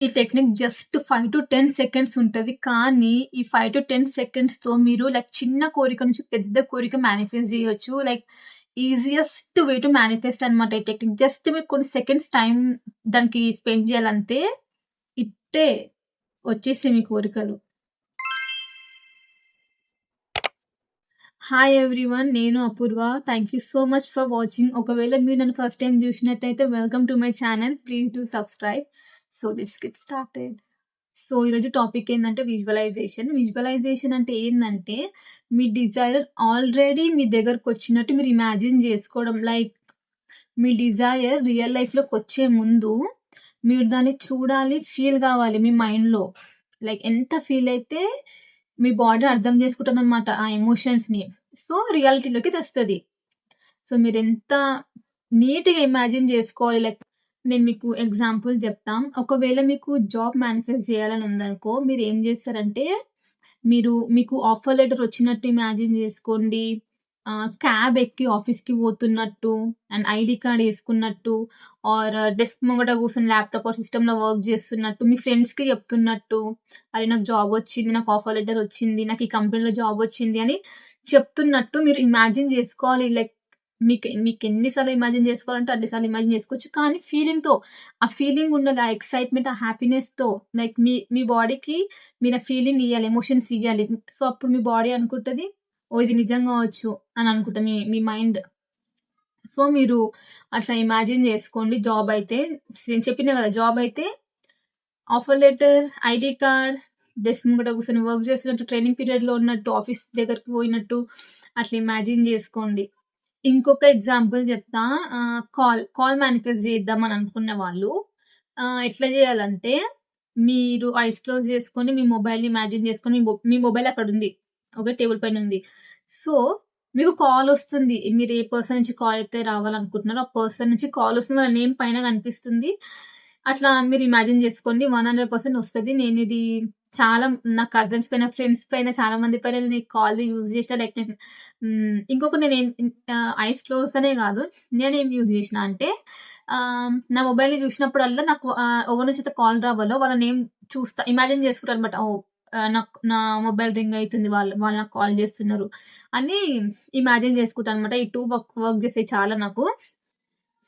ఈ technique just 5-10 seconds ఉంటది. కానీ ఈ 5-10 సెకండ్స్‌తో మీరు చిన్న కోరిక నుంచి పెద్ద కోరిక మేనిఫెస్ట్ జేయొచ్చు. ఈజియెస్ట్ వే టు మేనిఫెస్ట్ అన్నమాట ఈ టెక్నిక్. జస్ట్ మీరు కొన్ని సెకండ్స్ టైమ్ దానికి స్పెండ్ జేయాలంతే. ఇట్టే వచ్చేస్తాయి మీ కోరికలు. Hi everyone. నేను Apoorva. Thank you so much for watching. ఒకవేళ మీరు నన్ను ఫస్ట్ టైమ్ జూసినట్టయితే welcome to my channel. Please do subscribe. So let's get started. So ఈరోజు టాపిక్ ఏందంటే విజువలైజేషన్. విజువలైజేషన్ అంటే ఏందంటే మీ డిజైర్ ఆల్రెడీ మీ దగ్గరకొచ్చినట్టు మీరు ఇమాజిన్ జేసుకోవడం. మీ డిజైర్ రియల్ లైఫ్‌లోకొచ్చే ముందు మీరు దాన్ని చూడాలి, ఫీల్ గావాలి మీ మైండ్‌లో. ఎంత ఫీల్ అయితే మీ బాడీ అర్థం చేసుకుంటదనమాట ఆ ఎమోషన్స్‌ని. సో రియాలిటీలోకి తెస్తది. సో మీరెంత నీట్‌గా ఇమాజిన్ జేసుకోవాలి. నేను మీకు ఎగ్జాంపుల్ చెప్తా. ఒకవేళ మీకు జాబ్ మేనిఫెస్ట్ చేయాలని ఉందనుకో, మీరేం జేస్తారంటే, మీకు ఆఫర్ లెటర్ వచ్చినట్టు ఇమాజిన్ జేసుకోండి. క్యాబ్ ఎక్కి ఆఫీస్‌కి పోతున్నట్టు అండ్ ఐడీ కార్డ్ యేసుకున్నట్టు డెస్క్ ముంగట కూర్చొని ల్యాప్‌టాప్ ఆర్ సిస్టమ్‌లో వర్క్ జేస్తున్నట్టు, మీ ఫ్రెండ్స్‌కి చెప్తున్నట్టు, "అరే! నాకు జాబ్ వచ్చింది. నాకు ఆఫర్ లెటర్ వచ్చింది. నాకు ఈ కంపెనీలో జాబ్ వచ్చింది" అని చెప్తున్నట్టు మీరు ఇమాజిన్ జేసుకోవాలి. మీకెన్ని సార్లు ఇమాజిన్ జేసుకోవాలంటే అన్ని సార్లు ఇమాజిన్ జేసుకోవచ్చు. కానీ ఫీలింగ్‌తో, ఆ ఫీలింగ్ ఉండాలి. ఆ ఎక్సైట్‌మెంట్, ఆ హ్యాపీనెస్‌తో మీ బాడీకి మీరు ఆ ఫీలింగ్ ఇయ్యాలి. ఎమోషన్స్ ఇయ్యాలి. సో అప్పుడు మీ బాడీ అనుకుంటది, ఓహ్! ఇది నిజం గావచ్చు అని అనుకుంటా మీ మైండ్. సో మీరు అట్లా ఇమాజిన్ జేసుకోండి. జాబ్ అయితే నేను చెప్పినా గదా! జాబ్ అయితే offer letter, ID card, desk ముంగట కూర్చొని వర్క్ చేస్తున్నట్టు, ట్రైనింగ్ పీరియడ్‌లో ఉన్నట్టు, ఆఫీస్ దగ్గరికి పోయినట్టు అట్లా ఇమాజిన్ జేసుకోండి. ఇంకొక ఎగ్జాంపుల్ చెప్తా. కాల్ మేనిఫెస్ట్ చేద్దామని అనుకున్న వాళ్ళు ఎట్లా చేయాలంటే, మీరు ఐస్ క్లోజ్ చేసుకొని, మీ మొబైల్‌ని ఇమాజిన్ చేసుకొని, మీ మొబైల్ అక్కడుంది. ఓకే. టేబుల్ పైనుంది. సో, మీకు కాలొస్తుంది. మీరు ఏ పర్సన్ నుంచి కాల్ అయితే రావాలనుకుంటున్నారో, ఆ పర్సన్ నుంచి కాలొస్తుంది. వాళ్ళ నేమ్ పైన కనిపిస్తుంది. అట్లా మీరు ఇమాజిన్ చేసుకోండి. 100% వస్తది. నేనిది చాలా నా కజిన్స్ పైన, ఫ్రెండ్స్ పైన, చాలా మంది పైన నేను ఈ కాల్ యూజ్ చేసిన. ఇంకొకటి ఐస్ క్లోజ్ అనే గాదు. నేనేం యూజ్ చేసినా అంటే నా మొబైల్‌ని చూసినప్పుడల్లా నాకు ఎవరి నుంచైతే కాల్ రావాలో వాళ్ళ నేమ్ చూస్తా. ఇమాజిన్ చేసుకుంటానన్నమాట. ఓహ్! నా మొబైల్ రింగ్ అయితుంది. వాళ్ళు నాకు కాల్ చేస్తున్నారు అని ఇమాజిన్ చేసుకుంటానన్నమాట. ఈ 2 వర్క్ చేసాయి చాలా నాకు.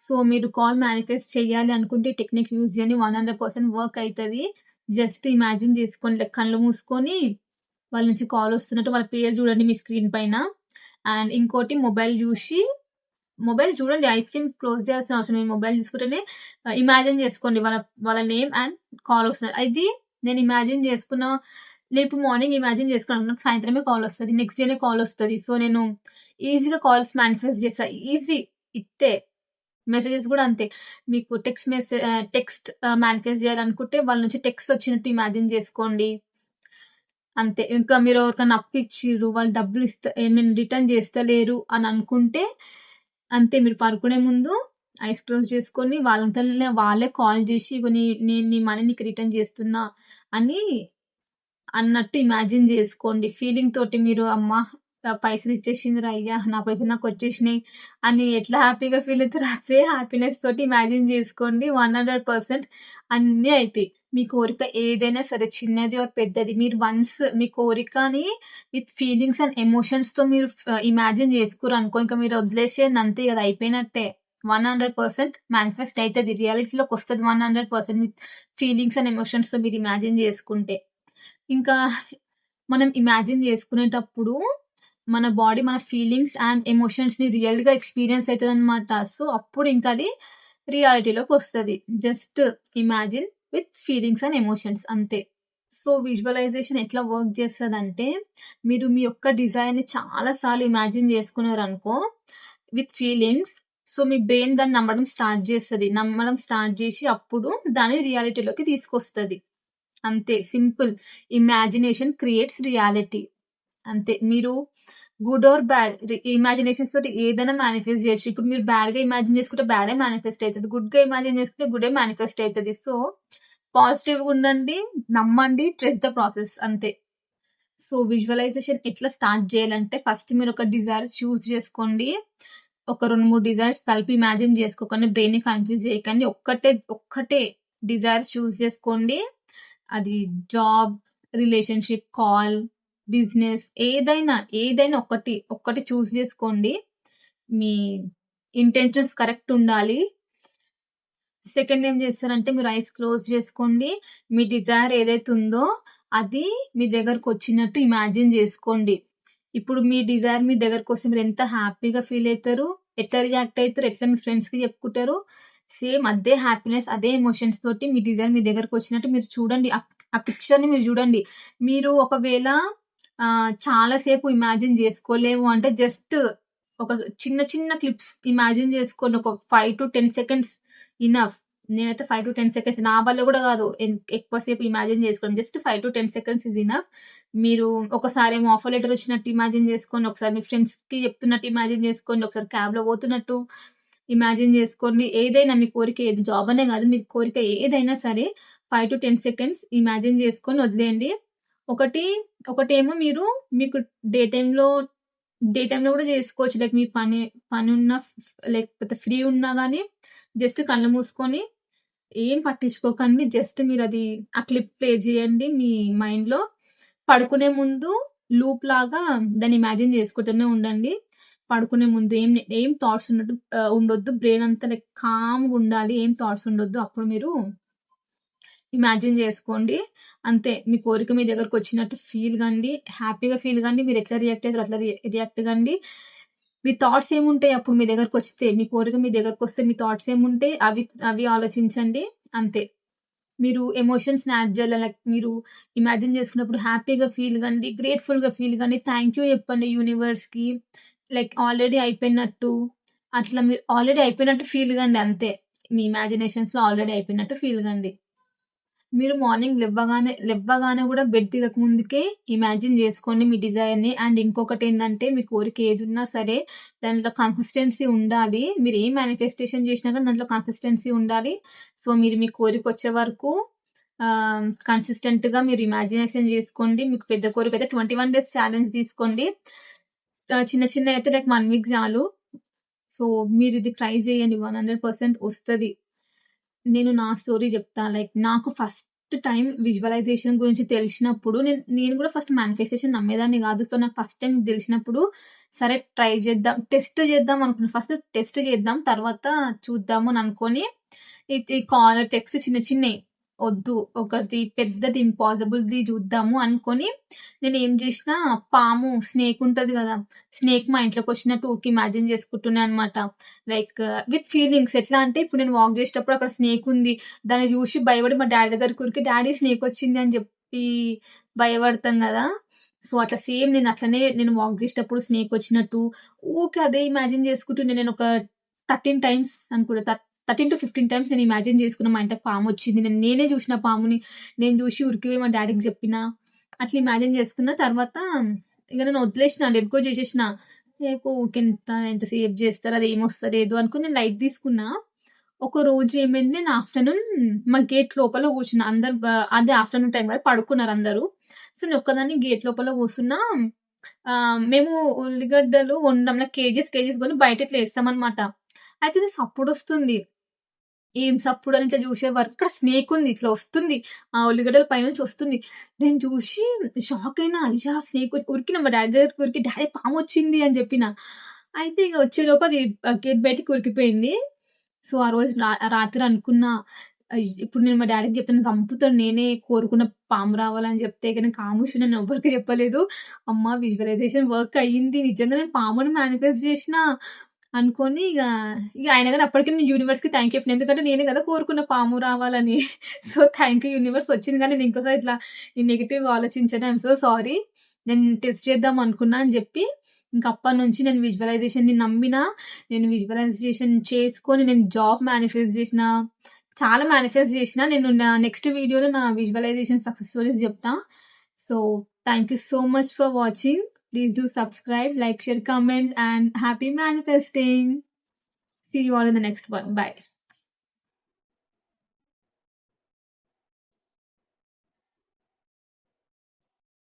సో, మీరు కాల్ మేనిఫెస్ట్ చేయాలి అనుకుంటే టెక్నిక్ యూజ్ చేయండి. 100% వర్క్ అయితది. జస్ట్ ఇమాజిన్ చేసుకోండి. కళ్ళు మూసుకొని వాళ్ళ నుంచి కాల్ వస్తున్నట్టు వాళ్ళ పేరు చూడండి మీ స్క్రీన్ పైన. అండ్ ఇంకోటి మొబైల్ చూడండి. ఐస్ క్రీమ్ క్లోజ్ చేయాల్సిన అవసరం లేదు. మొబైల్ చూసుకుంటేనే ఇమాజిన్ చేసుకోండి. వాళ్ళ నేమ్ అండ్ కాల్ వస్తున్నది. ఇది నేను ఇమాజిన్ చేసుకున్న. నేను ఇప్పుడు మార్నింగ్ ఇమాజిన్ చేసుకున్నాను. నాకు సాయంత్రమే కాల్ వస్తది. నెక్స్ట్ డేనే కాల్ వస్తది. సో, నేను ఈజీగా కాల్స్ మేనిఫెస్ట్ చేస్తా. ఈజీ ఇట్టే. మెసేజెస్ గూడా అంతే. మీకు టెక్స్ట్ మేనిఫెస్ట్ చేయాలనుకుంటే వాళ్ళ నుంచి టెక్స్ట్ వచ్చినట్టు ఇమాజిన్ చేసుకోండి. అంతే. ఇంకా మీరు ఎవరికన్నా అప్పిచ్చిర్రు, వాళ్ళు రిటర్న్ చేస్తలేరు అని అనుకుంటే, అంతే. మీరు పడుకునే ముందు ఐస్ క్లోజ్ చేసుకొని వాళ్ళంతల్నే వాళ్ళే కాల్ చేసి, "ఇగో నేను నీ మనీ నీకు రిటర్న్ చేస్తున్నా" అని అన్నట్టు ఇమాజిన్ జేసుకోండి. ఫీలింగ్ తోటి మీరు అమ్మా! పైసలు ఇచ్చేసిందిరా అయ్యా! నా పైసలు నాకొచ్చేసినాయి అని ఎట్లా హ్యాపీగా ఫీల్ అయితారో అదే హ్యాపీనెస్ తోటి ఇమాజిన్ జేసుకోండి. 100% అన్నీ అయితాయి. మీ కోరిక ఏదైనా సరే, చిన్నది ఆర్ పెద్దది, మీరు వన్స్ మీ కోరికని విత్ ఫీలింగ్స్ అండ్ ఎమోషన్స్‌తో మీరు ఇమాజిన్ చేసుకుర్రనుకో, ఇంక మీరు వదిలేసేయండి అంతే గదా! అయిపోయినట్టే. 100% మేనిఫెస్ట్ అయితది. రియాలిటీలోకొస్తది 100% విత్ ఫీలింగ్స్ అండ్ ఎమోషన్స్‌తో మీరు ఇమాజిన్ జేసుకుంటే. ఇంకా మనం ఇమాజిన్ జేసుకునేటప్పుడు మన బాడీ మన ఫీలింగ్స్ అండ్ ఎమోషన్స్‌ని రియల్‌గా ఎక్స్‌పీరియన్స్ అయితదనమాట. సో, అప్పుడు ఇంక అది రియాలిటీలోకొస్తది. Just imagine with feelings and emotions అంతే. సో, విజువలైజేషన్ ఎట్లా వర్క్ చేస్తదంటే, మీరు మీ యొక్క డిజైర్‌ని చాలా సార్లు ఇమాజిన్ చేసుకున్నారనుకో విత్ ఫీలింగ్స్. సో, మీ బ్రెయిన్ దాన్ని నమ్మడం స్టార్ట్ చేస్తది. నమ్మడం స్టార్ట్ చేసి అప్పుడు దాన్ని రియాలిటీలోకి తీసుకొస్తది. అంతే సింపుల్. Imagination creates reality. అంతే. మీరు గుడ్ ఆర్ బ్యాడ్ ఇమాజినేషన్స్ తోటి ఏదైనా మేనిఫెస్ట్ జేయొచ్చు. ఇప్పుడు మీరు బ్యాడ్‌గా ఇమాజిన్ చేసుకుంటే బ్యాడే మేనిఫెస్ట్ అయితది. గుడ్‌గా ఇమాజిన్ చేసుకుంటే గుడ్డే మేనిఫెస్ట్ అయితది. సో, పాజిటివ్‌గా ఉండండి, నమ్మండి, ట్రస్ట్ ద ప్రాసెస్ అంతే. సో, విజువలైజేషన్ ఎట్లా స్టార్ట్ జేయాలంటే, ఫస్ట్ మీరొక డిజైర్ చూజ్ చేసుకోండి. ఒక 2, 3 డిజైర్స్ కలిపి ఇమాజిన్ జేసుకోకండి. బ్రెయిన్‌ని కన్‌ఫ్యూజ్ జేయకండి. ఒక్కటే డిజైర్ చూస్ చేసుకోండి. అది జాబ్, రిలేషన్‌షిప్, కాల్, బిజినెస్ ఏదైనా ఒక్కటి చూస్ చేసుకోండి. మీ ఇంటెన్షన్స్ కరెక్ట్ ఉండాలి. సెకండ్ ఏం చేస్తారంటే మీరు ఐస్ క్లోజ్ చేసుకోండి. మీ డిజైర్ ఏదైతే ఉందో అది మీ దగ్గరకొచ్చినట్టు ఇమాజిన్ చేసుకోండి. ఇప్పుడు మీ డిజైర్ మీ దగ్గరకొస్తే మీరెంత హ్యాపీగా ఫీల్ అయితారు? ఎట్లా రియాక్ట్ అయితారు? ఎట్లా మీ ఫ్రెండ్స్‌కి చెప్పుకుంటారు? సేమ్ అదే హ్యాపీనెస్, అదే ఎమోషన్స్ తోటి మీ డిజైర్ మీ దగ్గరకొచ్చినట్టు మీరు చూడండి. ఆ పిక్చర్‌ని మీరు చూడండి. మీరు ఒకవేళ చాలా సేపు ఇమాజిన్ చేసుకోలేము అంటే జస్ట్ ఒక చిన్న క్లిప్స్ ఇమాజిన్ చేసుకోండి. ఒక 5-10 సెకండ్స్ ఇనఫ్. నేనైతే 5-10 సెకండ్స్ నా వల్ల గూడా గాదు. ఎక్కువ సేపు ఇమాజిన్ చేసుకోండి. Just 5-10 seconds is enough. మీరు ఒకసారేమో ఆఫర్ లెటర్ వచ్చినట్టు ఇమాజిన్ చేసుకోండి. ఒకసారి మీ ఫ్రెండ్స్‌కి చెప్తున్నట్టు ఇమాజిన్ చేసుకోండి. ఒకసారి క్యాబ్‌లో పోతున్నట్టు ఇమాజిన్ చేసుకోండి. ఏదైనా మీ కోరిక ఏది జాబ్ అనే గాదు. మీ కోరిక ఏదైనా సరే 5-10 సెకండ్స్ ఇమాజిన్ చేసుకొని వదిలేయండి. ఒకటేమో మీకు డే టైమ్‌లో గూడా చేసుకోవచ్చు. లైక్ మీ పనున్న లేకపోతే ఫ్రీ ఉన్నా గానీ జస్ట్ కళ్ళు మూసుకొని ఏం పట్టించుకోకండి. జస్ట్ మీరది ఆ క్లిప్ ప్లే చేయండి మీ మైండ్‌లో. పడుకునే ముందు లూప్ లాగా దాన్ని ఇమాజిన్ చేసుకుంటూనే ఉండండి. పడుకునే ముందు ఏం థాట్స్ ఉండొద్దు. బ్రెయిన్ అంతా లైక్ కామ్‌గా ఉండాలి. ఏం థాట్స్ ఉండొద్దు. అప్పుడు మీరు ఇమాజిన్ చేసుకోండి. అంతే. మీ కోరిక మీ దగ్గరకొచ్చినట్టు ఫీల్ కండి. హ్యాపీగా ఫీల్ కండి. మీరెట్లా రియాక్ట్ అయితారో అట్లా రియాక్ట్ కండి. మీ థాట్స్ ఏముంటాయి అప్పుడు మీ దగ్గరకొస్తే? మీ కోరిక మీ దగ్గరకొస్తే మీ థాట్స్ ఏముంటాయి? అవి ఆలోచించండి. అంతే. మీరు ఎమోషన్స్‌ని యాడ్ చేయాలి. లైక్ మీరు ఇమాజిన్ చేసుకున్నప్పుడు హ్యాపీగా ఫీల్ కండి. గ్రేట్‌ఫుల్‌గా ఫీల్ కండి. థాంక్ యూ చెప్పండి యూనివర్స్‌కి. లైక్ ఆల్రెడీ అయిపోయినట్టు. అట్లా మీరు ఆల్రెడీ అయిపోయినట్టు ఫీల్ కండి అంతే. మీ ఇమాజినేషన్స్‌లో ఆల్రెడీ అయిపోయినట్టు ఫీల్ కండి. మీరు మార్నింగ్ లెవ్వగానే గూడా బెడ్ దిగక ముందుకే ఇమాజిన్ జేసుకోండి మీ డిజైర్‌ని. అండ్ ఇంకొకటేందంటే మీ కోరిక ఏదున్నా సరే దాంట్లో కన్సిస్టెన్సీ ఉండాలి. మీరు ఏ మేనిఫెస్టేషన్ జేసినా గాని దాంట్లో కన్సిస్టెన్సీ ఉండాలి. సో, మీరు మీ కోరికొచ్చే వరకు కన్సిస్టెంట్‌గా మీరు ఇమాజినేషన్ జేసుకోండి. మీకు పెద్ద కోరికైతే 21 డేస్ ఛాలెంజ్ తీసుకోండి. చిన్నయయితే లైక్ 1 వీక్ చాలు. సో, మీరిది ట్రై జేయండి. 100% వస్తది. నేను నా స్టోరీ జెప్తా. లైక్ నాకు ఫస్ట్ టైమ్ విజువలైజేషన్ గురించి తెలిసినప్పుడు నేను గూడా ఫస్ట్ మేనిఫెస్టేషన్ నమ్మేదాన్ని గాదు. సో, నాకు ఫస్ట్ టైమ్ తెలిసినప్పుడు సరే ట్రై జేద్దాం. టెస్ట్ జేద్దాం అనుకున్నా. ఫస్ట్ టెస్ట్ జేద్దాం. తర్వాత చూద్దాము అని అనుకోని ఈ కాల్, టెక్స్ట్ చిన్నయి ఒద్దు. ఒకటి పెద్దది ఇంపాసిబుల్‌ది జూద్దాము అనుకోని నేనేం జేసినా పాము, స్నేక్ ఉంటది గదా! స్నేక్ మా ఇంట్లోకొచ్చినట్టు ఊకే ఇమాజిన్ జేసుకుంటున్నా అనమాట. లైక్ విత్ ఫీలింగ్స్ ఎట్లా అంటే ఇప్పుడు నేను వాక్ జేసేటప్పుడు అక్కడ స్నేక్ ఉంది. దాన్ని జూసి భయపడి మా డ్యాడీ దగ్గరికి ఉరికి డ్యాడీ స్నేక్ వచ్చింది అని జెప్పి భయపడతాం గదా! సో, అట్లా సేమ్ నేను వాక్ జేసేటప్పుడు స్నేక్ వచ్చినట్టు ఊకే అదే ఇమాజిన్ జేసుకుంటుండే. నేనొక 13 టైమ్స్ అనుకుంటా. 13-15 టైమ్స్ నేను ఇమాజిన్ జేసుకున్నా మా ఇంట్లోకి పామొచ్చింది. నేనే జూషిన పాముని. నేను జూషి ఉరికిపోయి మా డ్యాడీకి జెప్పినా. అట్లా ఇమాజిన్ జేసుకున్న తర్వాత ఇగ నేను వదిలేసిన. లెట్ గో జేసేసిన. ఊకే ఎంతసేపు జేస్తారు అదేమొస్తలేదు అనుకోని నేను లైట్ తీసుకున్నా. ఒకరోజు ఏమైంది నేను ఆఫ్టర్‌నూన్ మా గేట్ లోపల కూర్చున్నా. అందరు అదే ఆఫ్టర్‌నూన్ టైమ్ కదా! పడుకున్నారందరూ. సో, నేనొక్కదాన్ని గేట్ లోపల కూసున్నా. మేము ఉల్లిగడ్డలు వండాం. లైక్ కేజీస్ కొని బయట ఇట్లా ఏస్తామనమాట. అయితే ఇది సప్పుడొస్తుంది. ఏం సప్పుడని ఇట్లా జూసే వరకు ఇక్కడ స్నేక్ ఉంది. ఇట్లా వస్తుంది. ఆ ఉల్లిగడ్డల పైనుంచి వస్తుంది. నేను చూసి షాకయినా. అయ్యా! స్నేక్ ఉరికిన మా డ్యాడీ దగ్గరికి ఉరికి డ్యాడీ పామొచ్చింది అని జెప్పిన. అయితే ఇగ వచ్చేలోపు అది గేట్ బయటికి ఉరికిపోయింది. సో, ఆ రోజు రాత్రి అనుకున్నా ఇప్పుడు నేను మా డ్యాడీకి జెప్తే నన్ను సంపుతాడు. నేనే కోరుకున్న పాము రావాలని జెప్తే ఇక నేను ఖాముష్ నేను ఎవ్వరికీ చెప్పలేదు. అమ్మ విజువలైజేషన్ వర్క్ అయ్యింది. నిజంగా నేను పాముని మేనిఫెస్ట్ జేషినా అనుకోని ఆయన గాని అప్పటికి నేను యూనివర్స్‌కి థాంక్ యూ చెప్పిన. ఎందుకంటే నేనే గదా కోరుకున్న పాము రావాలని. సో, థాంక్ యూ యూనివర్స్ వచ్చింది గానీ నేను ఇంకోసారి ఇట్లా ఈ నెగెటివ్ ఆలోచించను. I'm so sorry. నేను టెస్ట్ చేద్దాం అనుకున్నా అని జెప్పి ఇంక అప్పటినుంచి నేను విజువలైజేషన్‌ని నమ్మినా, నేను విజువలైజేషన్ చేసుకొని నేను జాబ్ మేనిఫెస్ట్ జేసినా, చాలా మేనిఫెస్ట్ జేసినా. నేను నా నెక్స్ట్ వీడియోలో నా విజువలైజేషన్ సక్సెస్ స్టోరీస్ జెప్తా. So, thank you so much for watching. Please do subscribe, like, share, comment, and happy manifesting. See you all in the next one. Bye.